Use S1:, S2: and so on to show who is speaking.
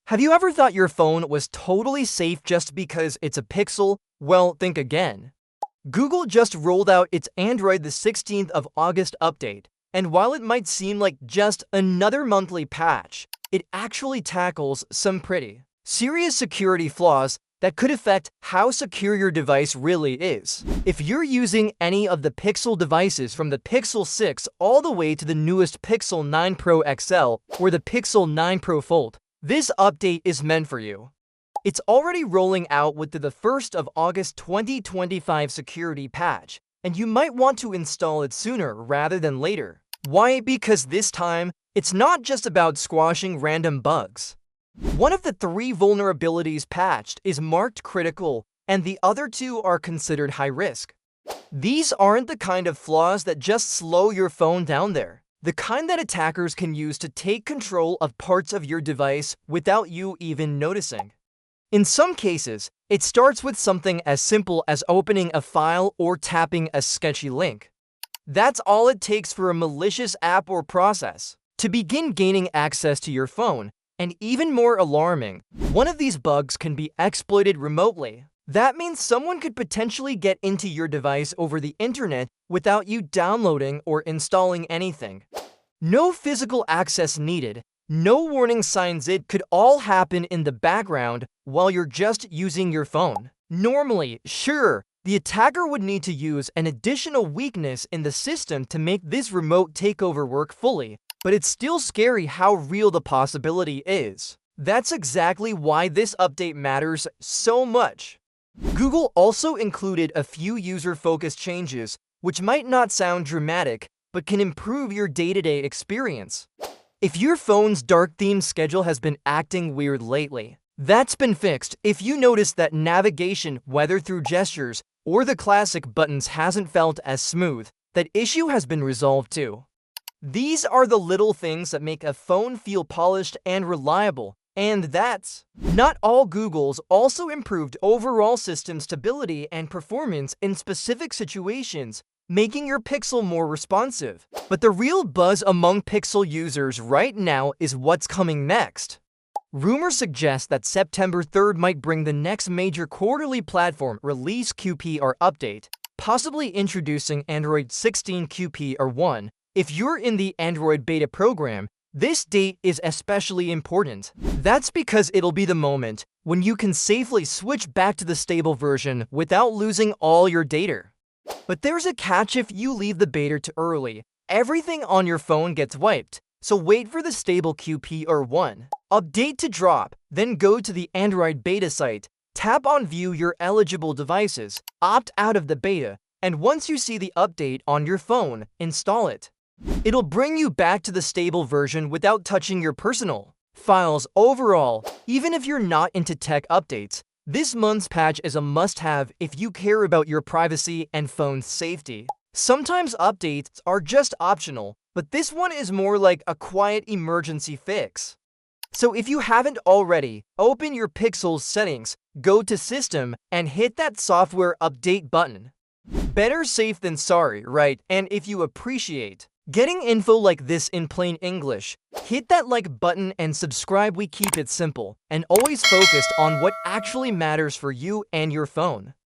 S1: Have you ever thought your phone was totally safe just because it's a Pixel? Well, think again. Google just rolled out its Android the 16th of August update, and while it might seem like just another monthly patch, it actually tackles some pretty serious security flaws that could affect how secure your device really is. If you're using any of the Pixel devices from the Pixel 6 all the way to the newest Pixel 9 Pro XL or the Pixel 9 Pro Fold, this update is meant for you. It's already rolling out with the 1st of August 2025 security patch, and you might want to install it sooner rather than later. Why? Because this time, it's not just about squashing random bugs. One of the 3 vulnerabilities patched is marked critical, and the other 2 are considered high risk. These aren't the kind of flaws that just slow your phone down there. The kind that attackers can use to take control of parts of your device without you even noticing. In some cases, it starts with something as simple as opening a file or tapping a sketchy link. That's all it takes for a malicious app or process to begin gaining access to your phone. And even more alarming, one of these bugs can be exploited remotely. That means someone could potentially get into your device over the internet without you downloading or installing anything. No physical access needed, no warning signs. It could all happen in the background while you're just using your phone. Normally, sure, the attacker would need to use an additional weakness in the system to make this remote takeover work fully, but it's still scary how real the possibility is. That's exactly why this update matters so much. Google also included a few user-focused changes, which might not sound dramatic, but can improve your day-to-day experience. If your phone's dark theme schedule has been acting weird lately, that's been fixed. If you notice that navigation, whether through gestures or the classic buttons, hasn't felt as smooth, that issue has been resolved too. These are the little things that make a phone feel polished and reliable. And that's not all. Google's also improved overall system stability and performance in specific situations, making your Pixel more responsive. But the real buzz among Pixel users right now is what's coming next. Rumors suggest that September 3rd might bring the next major quarterly platform release QPR update, possibly introducing Android 16 QPR1. If you're in the Android beta program, this date is especially important. That's because it'll be the moment when you can safely switch back to the stable version without losing all your data. But there's a catch: if you leave the beta too early, everything on your phone gets wiped. So wait for the stable QPR1 update to drop, then go to the Android beta site, tap on View Your Eligible Devices, opt out of the beta, and once you see the update on your phone, install it. It'll bring you back to the stable version without touching your personal files. Overall, even if you're not into tech updates, this month's patch is a must-have if you care about your privacy and phone safety. Sometimes updates are just optional, but this one is more like a quiet emergency fix. So if you haven't already, open your Pixel's settings, go to System, and hit that software update button. Better safe than sorry, right? And if you appreciate getting info like this in plain English, hit that like button and subscribe. We keep it simple and always focused on what actually matters for you and your phone.